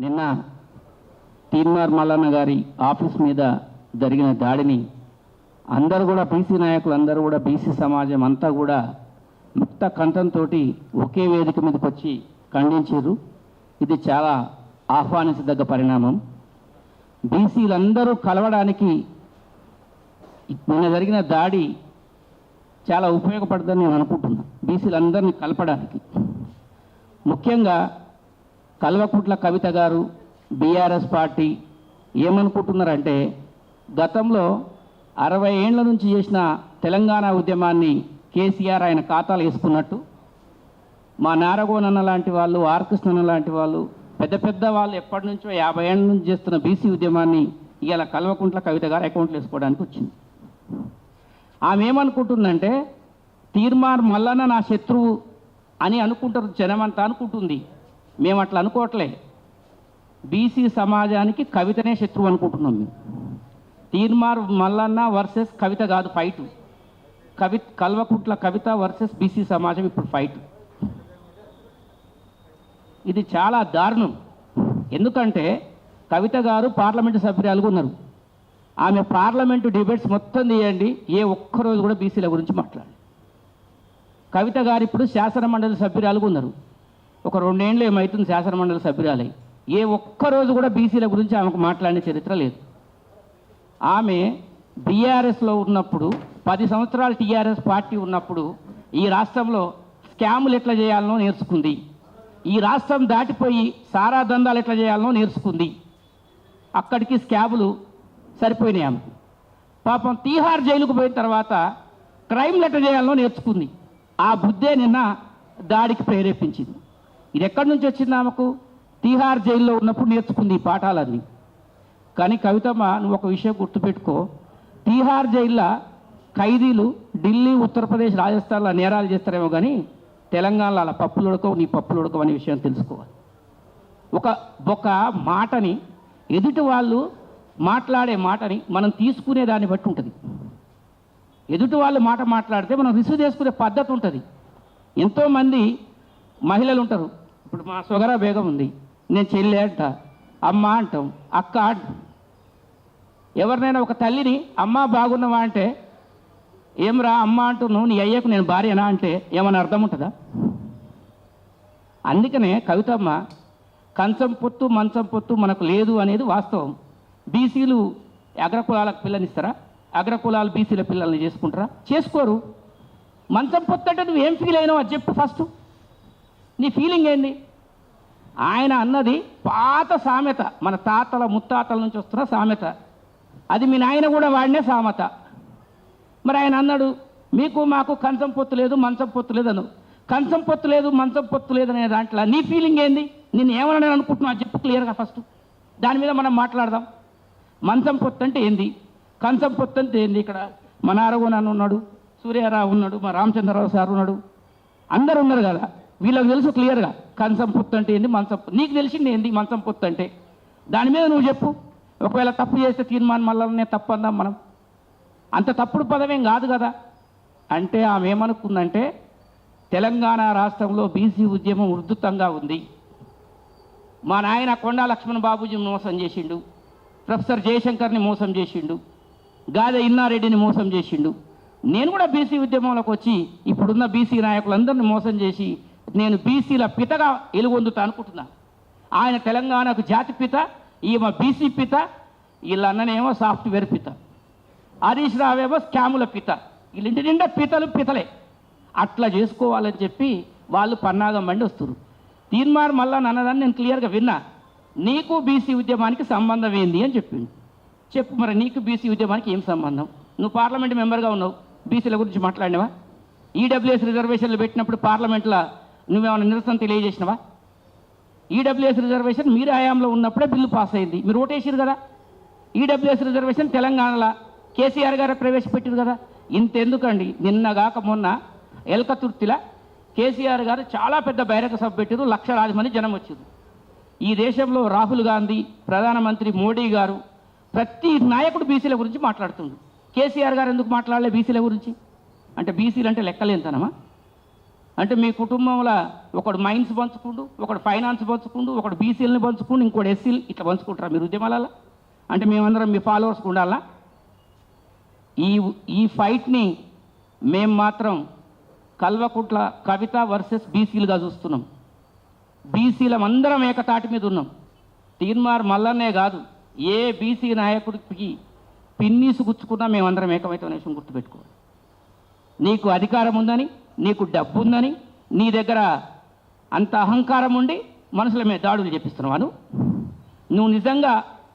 నిన్న తీన్మార్ మల్లన్న గారి ఆఫీస్ మీద జరిగిన దాడిని అందరూ కూడా బీసీ నాయకులు అందరూ కూడా బీసీ సమాజం అంతా కూడా ముక్త కంఠంతో ఒకే వేదిక మీదకి వచ్చి ఖండించారు. ఇది చాలా ఆహ్వానించదగ్గ పరిణామం. బీసీలందరూ కలవడానికి నిన్న జరిగిన దాడి చాలా ఉపయోగపడుతుందని నేను అనుకుంటున్నాను. బీసీలందరినీ కలపడానికి ముఖ్యంగా కల్వకుంట్ల కవిత గారు బీఆర్ఎస్ పార్టీ ఏమనుకుంటున్నారంటే, గతంలో 60 ఏళ్ల నుంచి చేసిన తెలంగాణ ఉద్యమాన్ని కేసీఆర్ ఆయన ఖాతాలు వేసుకున్నట్టు, మా నారగోనన్న లాంటి వాళ్ళు, ఆర్ కృష్ణన్న లాంటి వాళ్ళు, పెద్ద పెద్ద వాళ్ళు ఎప్పటి నుంచో 50 ఏళ్ళ నుంచి చేస్తున్న బీసీ ఉద్యమాన్ని ఇవాళ కల్వకుంట్ల కవిత గారు అకౌంట్లు వేసుకోవడానికి వచ్చింది. ఆమె ఏమనుకుంటుందంటే, తీర్మార్ మల్లన్న నా శత్రువు అని అనుకుంటారు, జనమంతా అనుకుంటుంది. మేము అట్లా అనుకోవట్లే. బీసీ సమాజానికి కవితనే శత్రువు అనుకుంటున్నాం మేము. తీర్మార్ మల్లన్న వర్సెస్ కవిత కాదు fight, Kalvakuntla Kavitha versus BC సమాజం ఇప్పుడు ఫైట్. ఇది చాలా దారుణం. ఎందుకంటే కవిత గారు పార్లమెంటు సభ్యురాలుగా ఉన్నారు. ఆమె పార్లమెంటు డిబేట్స్ మొత్తం తీయండి, ఏ ఒక్కరోజు కూడా బీసీల గురించి మాట్లాడాలి. కవిత గారు ఇప్పుడు శాసనమండలి సభ్యురాలుగా ఉన్నారు. ఒక 2 ఏళ్ళు ఏమవుతుంది శాసనమండలి సభ్యురాలై, ఏ ఒక్కరోజు కూడా బీసీల గురించి ఆమెకు మాట్లాడిన చరిత్ర లేదు. ఆమె బీఆర్ఎస్లో ఉన్నప్పుడు 10 సంవత్సరాలు టీఆర్ఎస్ పార్టీ ఉన్నప్పుడు ఈ రాష్ట్రంలో స్కాములు ఎట్లా చేయాలనో నేర్చుకుంది. ఈ రాష్ట్రం దాటిపోయి సారా దందాలు ఎట్లా చేయాలనో నేర్చుకుంది. అక్కడికి స్కాములు సరిపోయినాయి ఆమెకు. పాపం తీహార్ జైలుకు పోయిన తర్వాత క్రైమ్లు ఎట్లా చేయాలనో నేర్చుకుంది. ఆ బుద్ధే నిన్న దాడికి ప్రేరేపించింది. ఇది ఎక్కడి నుంచి వచ్చింది ఆమెకు? తీహార్ జైల్లో ఉన్నప్పుడు నేర్చుకుంది ఈ పాఠాలన్నీ. కానీ కవితమ్మ, నువ్వు ఒక విషయం గుర్తుపెట్టుకో, తీహార్ జైల్లో ఖైదీలు ఢిల్లీ, ఉత్తరప్రదేశ్, రాజస్థాన్లో నేరాలు చేస్తారేమో కానీ తెలంగాణలో అలా పప్పులు ఉడకవు, నీ పప్పులు ఉడకవు అనే విషయం తెలుసుకోవాలి. ఒక మాటని, ఎదుటి వాళ్ళు మాట్లాడే మాటని మనం తీసుకునే దాన్ని బట్టి ఉంటుంది. ఎదుటి వాళ్ళు మాట మాట్లాడితే మనం రిసీవ్ చేసుకునే పద్ధతి ఉంటుంది. ఎంతోమంది మహిళలు ఉంటారు. ఇప్పుడు మా సొగరా బేగం ఉంది, నేను చెల్లి అంట, అమ్మ అంటాం, అక్క అంటాం. ఎవరినైనా ఒక తల్లిని అమ్మ బాగున్నావా అంటే, ఏమరా అమ్మ అంటున్నావు, నీ అయ్యకు నేను భార్యనా అంటే ఏమైనా అర్థం ఉంటుందా? అందుకనే కవితమ్మ కంచం పొత్తు మంచం పొత్తు మనకు లేదు అనేది వాస్తవం. బీసీలు అగ్రకులాలకు పిల్లనిస్తారా? అగ్రకులాలు బీసీల పిల్లల్ని చేసుకుంటారా? చేసుకోరు. మంచం పొత్తు అంటే నువ్వు ఏం ఫీల్ అయినావు అది చెప్పు ఫస్ట్. నీ ఫీలింగ్ ఏంది? ఆయన అన్నది పాత సామెత, మన తాతల ముత్తాతల నుంచి వస్తున్న సామెత. అది మీ నాయన కూడా వాడినే సామెత. మరి ఆయన అన్నాడు, మీకు మాకు కంచం పొత్తు లేదు, మంచం పొత్తు లేదు అను. కంచం పొత్తు లేదు, మంచం పొత్తు లేదు అనే దాంట్లో నీ ఫీలింగ్ ఏంది? నేను ఏమన్నా నేను అనుకుంటున్నా చెప్పు క్లియర్గా ఫస్ట్. దాని మీద మనం మాట్లాడదాం. మంచం పొత్తు అంటే ఏంది, కంచం పొత్తు అంటే ఏంది? ఇక్కడ మా నారగోనన్న ఉన్నాడు, సూర్యారావు ఉన్నాడు, మా రామచంద్రరావు సార్ ఉన్నాడు, అందరు ఉన్నారు కదా. వీళ్ళకి తెలుసు క్లియర్గా కంచం పొత్తు అంటే ఏంది, మంచం. నీకు తెలిసింది ఏంది మంచం పొత్తు అంటే? దాని మీద నువ్వు చెప్పు. ఒకవేళ తప్పు చేస్తే తీర్మానం మళ్ళీ తప్పు అందాం మనం. అంత తప్పుడు పదమేం కాదు కదా. అంటే ఆమె ఏమనుకుందంటే, తెలంగాణ రాష్ట్రంలో బీసీ ఉద్యమం ఉధృతంగా ఉంది. మా నాయన కొండా లక్ష్మణ్ బాబుజీని మోసం చేసిండు, ప్రొఫెసర్ జయశంకర్ని మోసం చేసిండు, గాదె ఇన్నారెడ్డిని మోసం చేసిండు. నేను కూడా బీసీ ఉద్యమంలోకి వచ్చి ఇప్పుడున్న బీసీ నాయకులందరినీ మోసం చేసి నేను బీసీల పితగా ఎలుగొందుతా అనుకుంటున్నా. ఆయన తెలంగాణకు జాతి పిత, ఈమె బీసీ పిత, వీళ్ళ అన్ననేమో సాఫ్ట్వేర్ పిత, హరీష్ రావేమో స్కాముల పిత. వీళ్ళింటి నిండా పితలే. అట్లా చేసుకోవాలని చెప్పి వాళ్ళు పన్నాగం బండి వస్తున్నారు. తీర్మార్ మల్లన్న అన్నదాన్ని నేను క్లియర్గా విన్నా. నీకు బీసీ ఉద్యమానికి సంబంధం ఏంది అని చెప్పిండు. చెప్పు మరి, నీకు బీసీ ఉద్యమానికి ఏం సంబంధం? నువ్వు పార్లమెంట్ మెంబర్గా ఉన్నావు, బీసీల గురించి మాట్లాడినవా? ఈడబ్ల్యూఎస్ రిజర్వేషన్లు పెట్టినప్పుడు పార్లమెంట్లో నువ్వేమైనా నిరసన తెలియజేసినవా? ఈడబ్ల్యూఎస్ రిజర్వేషన్ మీరు హయాంలో ఉన్నప్పుడే బిల్లు పాస్ అయింది, మీరు ఓటేసారు కదా. ఈడబ్ల్యూఎస్ రిజర్వేషన్ తెలంగాణలో కేసీఆర్ గారు ప్రవేశపెట్టారు కదా. ఇంతెందుకండి, నిన్నగాక మొన్న ఎల్కతుర్తిలా కేసీఆర్ గారు చాలా పెద్ద బహిరంగ సభ పెట్టారు, లక్షలాది మంది జనం వచ్చారు. ఈ దేశంలో రాహుల్ గాంధీ, ప్రధానమంత్రి మోడీ గారు, ప్రతి నాయకుడు బీసీల గురించి మాట్లాడుతుండ్రు. కేసీఆర్ గారు ఎందుకు మాట్లాడలే బీసీల గురించి? అంటే బీసీలు అంటే లెక్కలేంతనమా? అంటే మీ కుటుంబంలో ఒకడు మైన్స్ పంచుకుండు, ఒకడు ఫైనాన్స్ పంచుకుండు, ఒకడు బీసీలని పంచుకుండు, ఇంకోటి ఎస్సీలు ఇట్లా పంచుకుంటారా మీరు ఉద్యమాలలో? అంటే మేమందరం మీ ఫాలోవర్స్ ఉండాలా? ఈ ఫైట్ని మేము మాత్రం కల్వకుంట్ల కవిత వర్సెస్ బీసీలుగా చూస్తున్నాం. బీసీలం అందరం ఏకతాటి మీద ఉన్నాం. తీన్మార్ మల్లన్నే కాదు, ఏ బీసీ నాయకుడికి పిన్నీసు గుచ్చుకున్నా మేమందరం ఏకమైతే విషయం గుర్తుపెట్టుకోవాలి. నీకు అధికారం ఉందని, నీకు డబ్బు ఉందని, నీ దగ్గర అంత అహంకారం ఉండి మనుషుల మీద దాడులు చేపిస్తున్నావు. నువ్వు నిజంగా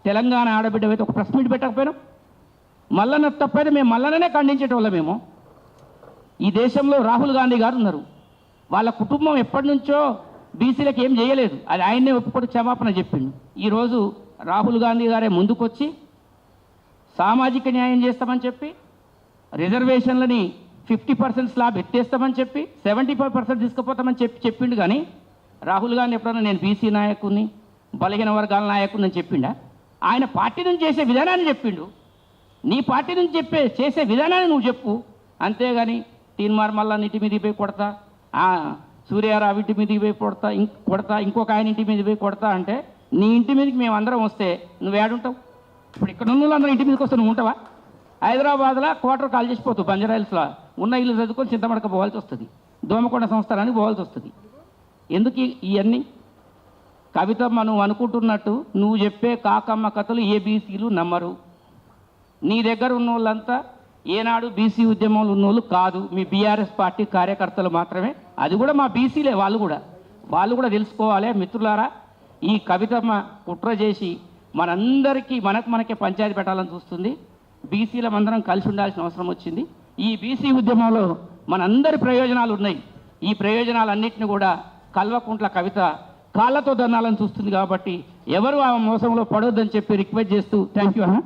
తెలంగాణ ఆడబిడ్డవైతే ఒక ప్రెస్ మీట్ పెట్టకపోయినావు. మల్లన్న తప్పైతే మేము మల్లన్ననే ఖండించేటోళ్ళం. మేము ఈ దేశంలో రాహుల్ గాంధీ గారు ఉన్నారు. వాళ్ళ కుటుంబం ఎప్పటి నుంచో బీసీలకు ఏం చేయలేదు. అది ఆయన్నే ఒప్పుకొని క్షమాపణ చెప్పిండు. ఈరోజు రాహుల్ గాంధీ గారే ముందుకొచ్చి సామాజిక న్యాయం చేస్తామని చెప్పి, రిజర్వేషన్లని 50% స్లాబ్ ఎత్తేస్తామని చెప్పి 75% తీసుకుపోతామని చెప్పిండు. కానీ రాహుల్ గాంధీ ఎప్పుడన్నా నేను బీసీ నాయకుడిని, బలహీన వర్గాల నాయకుడిని అని చెప్పిండా? ఆయన పార్టీ నుంచి చేసే విధానాన్ని చెప్పిండు. నీ పార్టీ నుంచి చేసే విధానాన్ని నువ్వు చెప్పు. అంతేగాని తీన్మార్ మళ్ళా ఇంటి మీదకి పోయి కొడతా, సూర్యారావు ఇంటి మీదకి పోయి కొడతా, ఇంకొక ఆయన ఇంటి మీదకి పోయి కొడతా అంటే నీ ఇంటి మీదకి మేము అందరం వస్తే నువ్వు ఏడుంటావు? ఇప్పుడు ఇక్కడ ఉన్న వాళ్ళందరూ ఇంటి మీదకి వస్తే నువ్వు ఉంటావా? హైదరాబాద్లో క్వార్టర్ కాల్ చేసిపోతావు. బంజారాహిల్స్లో ఉన్న ఇల్లు చదువుకొని చింతమడక పోవాల్సి వస్తుంది, దోమకొండ సంస్థానానికి పోవాల్సి వస్తుంది. ఎందుకు ఇవన్నీ? కవితమ్మ, నువ్వు అనుకుంటున్నట్టు నువ్వు చెప్పే కాకమ్మ కథలు ఏ బీసీలు నమ్మరు. నీ దగ్గర ఉన్న వాళ్ళంతా ఏనాడు బీసీ ఉద్యమంలో ఉన్నోళ్ళు కాదు, మీ బీఆర్ఎస్ పార్టీ కార్యకర్తలు మాత్రమే. అది కూడా మా బీసీలే. వాళ్ళు కూడా తెలుసుకోవాలి. మిత్రులారా, ఈ కవితమ్మ కుట్ర చేసి మనందరికీ మనకే పంచాయతీ పెట్టాలని చూస్తుంది. బీసీలం అందరం కలిసి ఉండాల్సిన అవసరం వచ్చింది. ఈ బీసీ ఉద్యమంలో మనందరి ప్రయోజనాలు ఉన్నాయి. ఈ ప్రయోజనాలన్నింటినీ కూడా కల్వకుంట్ల కవిత కాళ్ళతో దన్నాలని చూస్తుంది. కాబట్టి ఎవరు ఆ మోసంలో పడొద్దని చెప్పి రిక్వెస్ట్ చేస్తూ థ్యాంక్ యూ అన్న.